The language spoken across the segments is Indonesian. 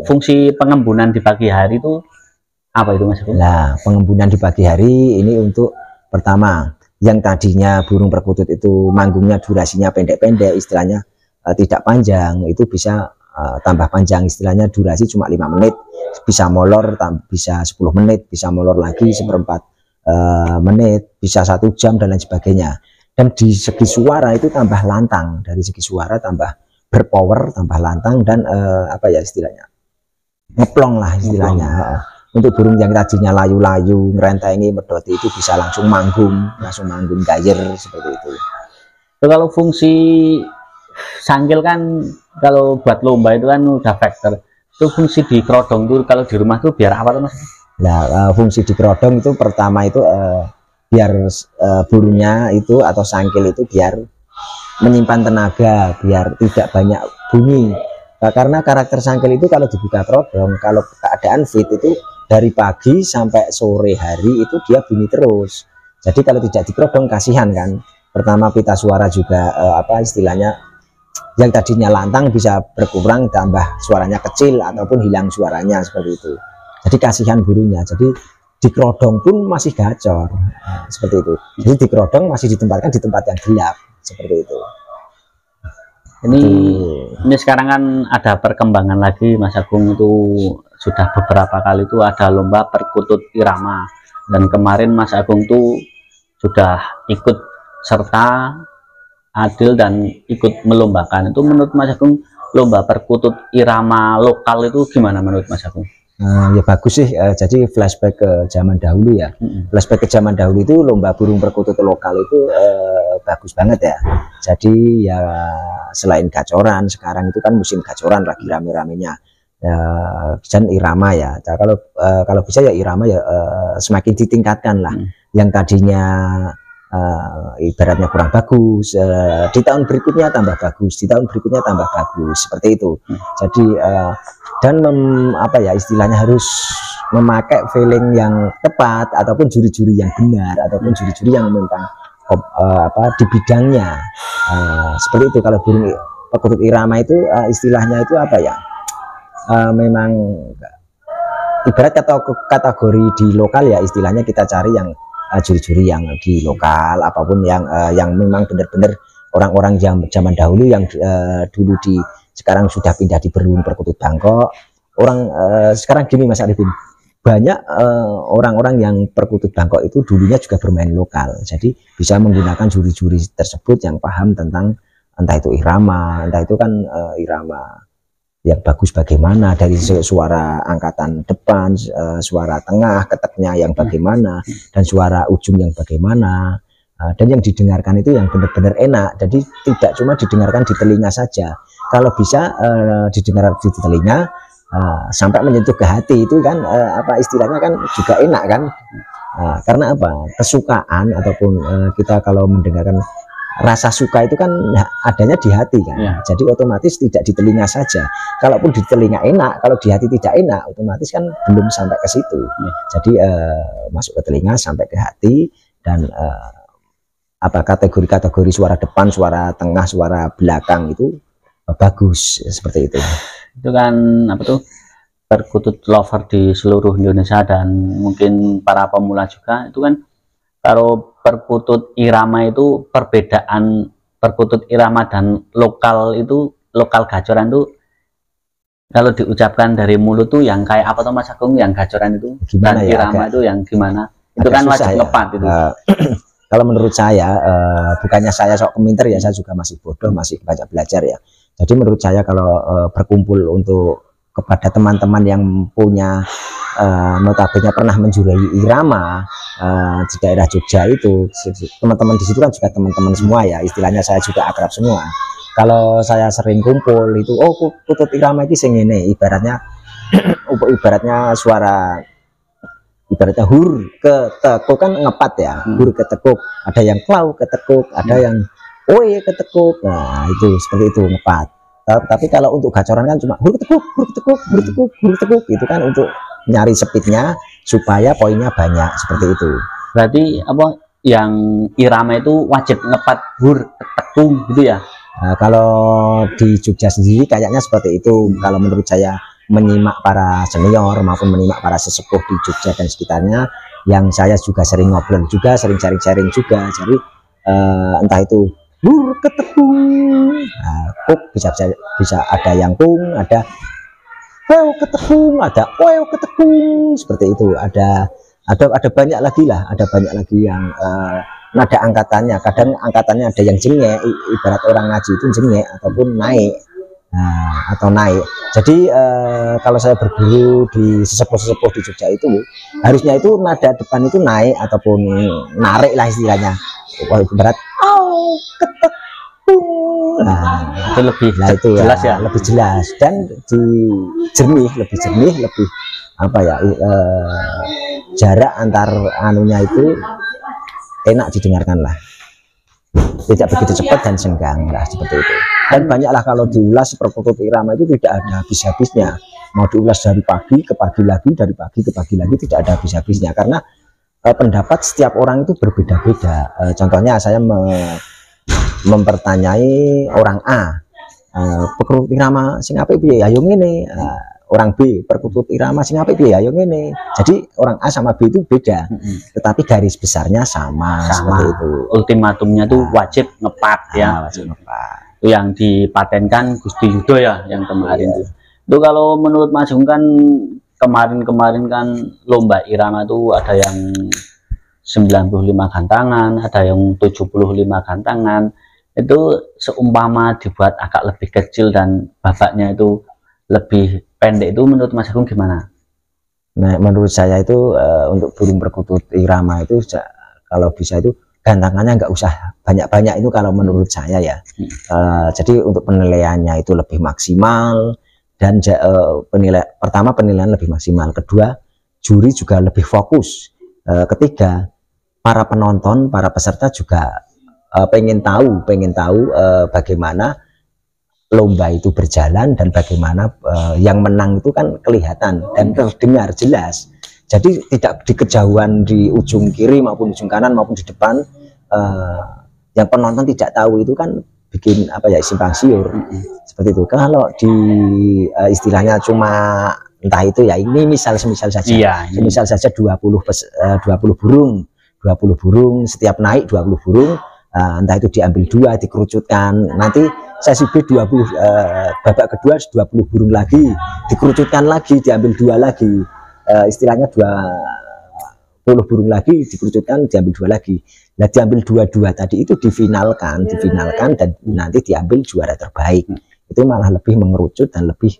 fungsi pengembunan di pagi hari itu apa itu Mas Agung? Nah, pengembunan di pagi hari ini untuk pertama, yang tadinya burung perkutut itu manggungnya durasinya pendek-pendek, istilahnya tidak panjang, itu bisa tambah panjang, istilahnya durasi cuma 5 menit, bisa molor, bisa 10 menit, bisa molor lagi seperempat menit, bisa 1 jam dan lain sebagainya. Dan di segi suara itu tambah lantang, dari segi suara tambah berpower, tambah lantang dan apa ya istilahnya, ngeplong lah istilahnya. Untuk burung yang tadinya layu-layu, ngerentengi, medoti itu bisa langsung manggung gayer seperti itu. Kalau fungsi sanggil kan kalau buat lomba itu kan udah faktor. Itu fungsi di kerodong tuh kalau di rumah tuh biar apa tuh Mas? Nah, fungsi di kerodong itu pertama itu biar burungnya itu atau sangkil itu biar menyimpan tenaga, biar tidak banyak bunyi. Karena karakter sangkil itu kalau dibuka kerodong, kalau keadaan fit itu dari pagi sampai sore hari itu dia bunyi terus. Jadi kalau tidak dikerodong kasihan kan. Pertama pita suara juga apa istilahnya, yang tadinya lantang bisa berkurang, tambah suaranya kecil ataupun hilang suaranya seperti itu. Jadi kasihan burungnya. Jadi dikerodong pun masih gacor seperti itu. Jadi dikerodong masih ditempatkan di tempat yang gelap seperti itu. Ini sekarang kan ada perkembangan lagi Mas Agung, itu sudah beberapa kali itu ada lomba perkutut irama, dan kemarin Mas Agung tuh sudah ikut serta adil dan ikut melombakan. Itu menurut Mas Agung lomba perkutut irama lokal itu gimana menurut Mas Agung? Ya bagus sih, jadi flashback ke zaman dahulu ya. Flashback ke zaman dahulu itu lomba burung perkutut lokal itu bagus banget ya. Jadi ya selain gacoran, sekarang itu kan musim gacoran lagi rame-ramenya. Dan irama ya. Nah, kalau bisa ya irama ya semakin ditingkatkan lah. Yang tadinya ibaratnya kurang bagus, di tahun berikutnya tambah bagus, di tahun berikutnya tambah bagus, seperti itu. Jadi dan apa ya istilahnya, harus memakai feeling yang tepat ataupun juri-juri yang benar ataupun juri-juri yang memang apa di bidangnya, seperti itu. Kalau burung perkutut irama itu istilahnya itu apa ya, memang ibarat kategori di lokal ya, istilahnya kita cari yang juri-juri yang di lokal, apapun yang memang benar-benar orang-orang zaman dahulu yang dulu sekarang sudah pindah di burung perkutut Bangkok. Orang sekarang gini Mas Arifin, banyak orang-orang yang perkutut Bangkok itu dulunya juga bermain lokal, jadi bisa menggunakan juri-juri tersebut yang paham tentang entah itu irama, entah itu kan irama yang bagus bagaimana, dari suara angkatan depan, suara tengah, keteknya yang bagaimana, dan suara ujung yang bagaimana, dan yang didengarkan itu yang benar-benar enak. Jadi tidak cuma didengarkan di telinga saja, kalau bisa didengar di telinga sampai menyentuh ke hati, itu kan apa istilahnya kan juga enak kan. Karena apa, kesukaan ataupun kita kalau mendengarkan rasa suka itu kan adanya di hati kan ya. Jadi otomatis tidak di telinga saja, kalaupun di telinga enak, kalau di hati tidak enak, otomatis kan belum sampai ke situ ya. Jadi masuk ke telinga sampai ke hati, dan apa kategori-kategori suara depan, suara tengah, suara belakang itu bagus seperti itu. Itu kan apa tuh, perkutut lover di seluruh Indonesia dan mungkin para pemula juga, itu kan kalau perkutut irama itu perbedaan perkutut irama dan lokal itu, lokal gacoran itu kalau diucapkan dari mulut tuh yang kayak apa tuh Mas Agung, yang gacoran itu gimana dan ya, irama itu yang gimana, itu kan wajib ya. Lepat itu. Kalau menurut saya, bukannya saya sok keminter ya, saya juga masih bodoh, masih banyak belajar ya. Jadi menurut saya kalau berkumpul untuk kepada teman-teman yang punya notabene pernah menjurai irama di daerah Jogja itu, teman-teman di situ kan juga teman-teman semua ya, istilahnya saya juga akrab semua. Kalau saya sering kumpul itu, oh kutut irama ini sing ini, ibaratnya ibaratnya suara, ibaratnya hur ke tekuk kan ngepat ya, hur ke tekuk, ada yang klau ke tekuk, ada yang oe ke tekuk, nah itu seperti itu ngepat. Tapi kalau untuk gacoran kan cuma hur ketekuk, hur ketekuk, hur ketekuk, hur ketekuk, itu kan untuk nyari speednya supaya poinnya banyak, seperti itu. Berarti apa yang irama itu wajib ngepat hur ketekung gitu ya? Nah, kalau di Jogja sendiri kayaknya seperti itu. Kalau menurut saya menyimak para senior maupun menyimak para sesepuh di Jogja dan sekitarnya, yang saya juga sering ngobrol juga, sering sharing-sharing juga. Jadi entah itu lur ketepung, kuk bisa ada yang kung, ada weo ketepung, ada weo ketepung, seperti itu. Ada banyak lagi lah, ada banyak lagi yang nada angkatannya. Kadang angkatannya ada yang jengek, ibarat orang ngaji itu jengek ataupun naik. Atau naik. Jadi kalau saya berguru di sesepuh-sesepuh di Jogja itu, harusnya itu nada depan itu naik ataupun narik lah istilahnya. Kalau ibarat ketepung, itu lebih itu jelas ya, lebih jelas dan lebih jernih, lebih apa ya, jarak antar anunya itu enak didengarkan lah, tidak begitu cepat dan senggang lah, seperti itu. Dan banyaklah kalau diulas perkutut irama itu tidak ada habis-habisnya, mau diulas dari pagi ke pagi lagi, dari pagi ke pagi lagi, tidak ada habis-habisnya, karena pendapat setiap orang itu berbeda-beda. Contohnya saya mempertanyai orang A, perkutut irama sing apik piye, ayo ngene. Orang B, perkutut irama sing apik piye, ayo ngene. Jadi orang A sama B itu beda, tetapi garis besarnya sama. Seperti itu. Ultimatumnya tuh wajib ngepat ya. Wajib ngepat. Yang dipatenkan Gusti Yudo ya, yang kemarin itu kalau menurut Mas Agung kan kemarin kan lomba irama itu ada yang 95 gantangan, ada yang 75 gantangan. Itu seumpama dibuat agak lebih kecil dan babaknya itu lebih pendek, itu menurut Mas Agung gimana? Nah, menurut saya itu untuk burung perkutut irama itu kalau bisa itu gantangannya nggak usah banyak-banyak, itu kalau menurut saya ya. Jadi untuk penilaiannya itu lebih maksimal, dan pertama penilaian lebih maksimal, kedua juri juga lebih fokus, ketiga para penonton, para peserta juga pengen tahu bagaimana lomba itu berjalan dan bagaimana yang menang itu kan kelihatan dan terdengar jelas. Jadi tidak di kejauhan di ujung kiri maupun ujung kanan maupun di depan, yang penonton tidak tahu, itu kan bikin apa ya, simpang siur. Seperti itu. Kalau di istilahnya cuma entah itu ya, ini misal saja. Iya, misal saja 20 burung, setiap naik 20 burung, entah itu diambil 2, dikerucutkan. Nanti sesi B 20 babak kedua 20 burung lagi, dikerucutkan lagi, diambil 2 lagi. Istilahnya 20 burung lagi dikerucutkan, diambil 2 lagi. Nah, diambil 22 tadi itu difinalkan dan nanti diambil juara terbaik. Itu malah lebih mengerucut dan lebih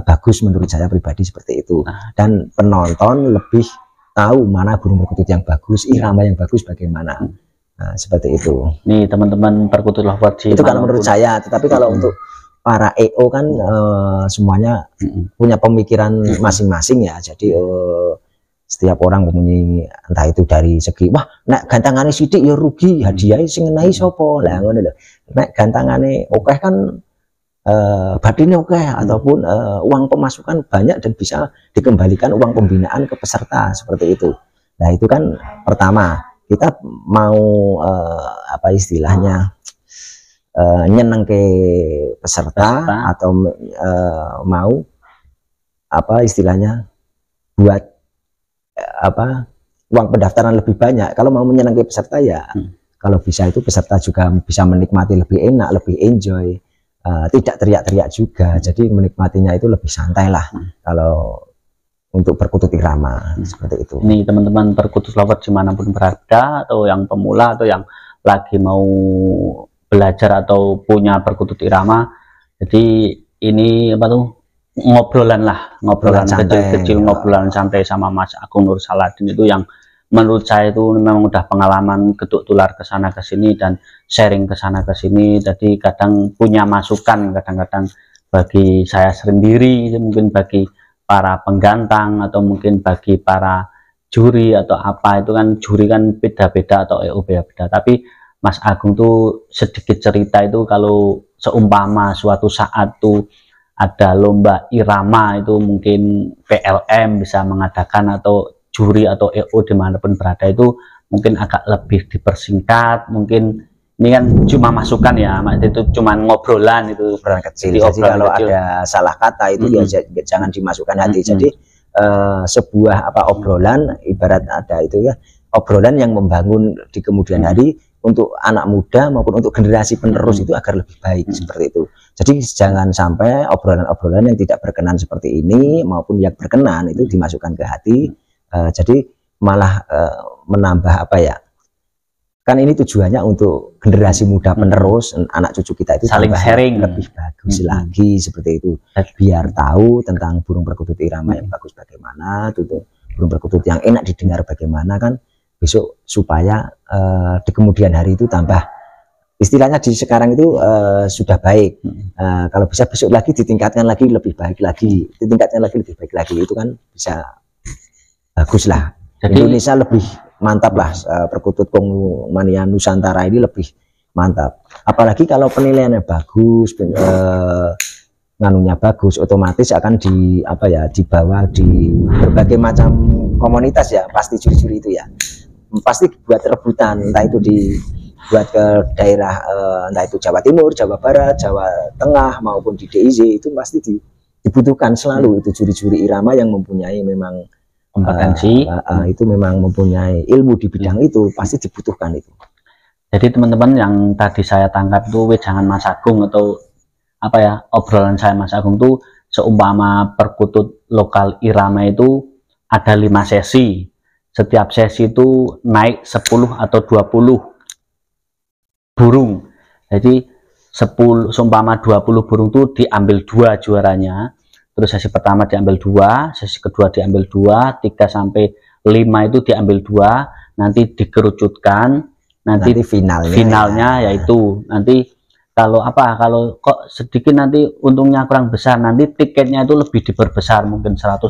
bagus menurut saya pribadi, seperti itu. Dan penonton lebih tahu mana burung perkutut yang bagus, irama yang bagus bagaimana. Nah, seperti itu. Nih teman-teman perkutut lover itu kalau menurut saya. Tetapi kalau untuk para EO kan semuanya punya pemikiran masing-masing ya. Jadi setiap orang mempunyai, entah itu dari segi wah nek gantangane sithik ya rugi, hadiah sing ngenahi sapa, lah ngono lho. Nek gantangane oke kan batine oke, ataupun uang pemasukan banyak dan bisa dikembalikan uang pembinaan ke peserta, seperti itu. Nah, itu kan pertama kita mau apa istilahnya, nyeneng ke peserta atau mau apa istilahnya buat apa uang pendaftaran lebih banyak. Kalau mau menyenangkan peserta ya kalau bisa itu peserta juga bisa menikmati lebih enak, lebih enjoy, tidak teriak-teriak juga, jadi menikmatinya itu lebih santai lah kalau untuk perkutut irama, seperti itu. Ini teman-teman perkutut lover dimanapun berada, atau yang pemula atau yang lagi mau belajar atau punya perkutut irama, jadi ini apa tuh, ngobrolan kecil-kecil, ngobrolan santai sama Mas Agung Nur Saladin, itu yang menurut saya itu memang udah pengalaman geduk tular ke sana ke sini dan sharing ke sana ke sini. Jadi kadang punya masukan, kadang-kadang bagi saya sendiri, mungkin bagi para penggantang, atau mungkin bagi para juri atau apa, itu kan juri kan beda-beda atau EO beda-beda. Tapi Mas Agung tuh sedikit cerita itu, kalau seumpama suatu saat tuh ada lomba irama, itu mungkin PLM bisa mengadakan, atau juri atau EO dimanapun berada itu mungkin agak lebih dipersingkat, mungkin Ini kan cuma masukan ya, itu cuma ngobrolan itu. Obrolan kecil. Jadi kalau ada salah kata itu ya jangan dimasukkan hati. Jadi sebuah obrolan ibarat ada itu ya, obrolan yang membangun di kemudian hari untuk anak muda maupun untuk generasi penerus itu agar lebih baik seperti itu. Jadi jangan sampai obrolan-obrolan yang tidak berkenan seperti ini maupun yang berkenan itu dimasukkan ke hati. Jadi malah menambah apa ya? Kan ini tujuannya untuk generasi muda penerus, anak cucu kita itu saling sharing lebih bagus lagi seperti itu. Biar tahu tentang burung perkutut irama yang bagus bagaimana, burung perkutut yang enak didengar bagaimana kan. Besok supaya di kemudian hari itu tambah, istilahnya di sekarang itu sudah baik. Kalau bisa besok lagi ditingkatkan lagi lebih baik lagi, ditingkatkan lagi lebih baik lagi, itu kan bisa bagus lah. Jadi, Indonesia lebih mantap lah, perkutut Konghucu Nusantara ini lebih mantap. Apalagi kalau penilaiannya bagus, nganunya bagus, otomatis akan dibawa di berbagai macam komunitas ya, pasti juri-juri itu ya. Pasti buat rebutan, entah itu dibuat ke daerah entah itu Jawa Timur, Jawa Barat, Jawa Tengah maupun di DIY, itu pasti dibutuhkan selalu itu juri-juri irama yang mempunyai memang kompetensi, itu memang mempunyai ilmu di bidang itu, pasti dibutuhkan itu. Jadi teman-teman yang tadi saya tangkap itu wejangan Mas Agung atau apa ya, obrolan saya Mas Agung tuh seumpama perkutut lokal irama itu ada 5 sesi. Setiap sesi itu naik 10 atau 20 burung. Jadi 10 seumpama 20 burung itu diambil 2 juaranya. Terus sesi pertama diambil 2, sesi kedua diambil 2, 3 sampai 5 itu diambil 2, nanti dikerucutkan, nanti finalnya yaitu nanti kalau kok sedikit nanti untungnya kurang besar, nanti tiketnya itu lebih diperbesar, mungkin 100.000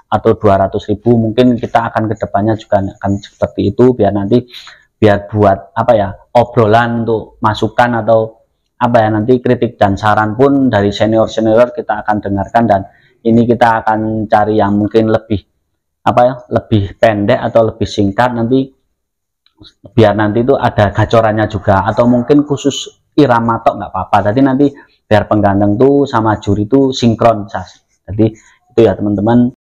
atau 200.000, mungkin kita akan kedepannya juga akan seperti itu, biar buat obrolan untuk masukan atau nanti kritik dan saran pun dari senior kita akan dengarkan, dan ini kita akan cari yang mungkin lebih lebih pendek atau lebih singkat, nanti biar nanti itu ada gacorannya juga, atau mungkin khusus irama tok nggak apa-apa, jadi nanti biar penggandeng tuh sama juri tuh sinkron. Jadi itu ya teman-teman.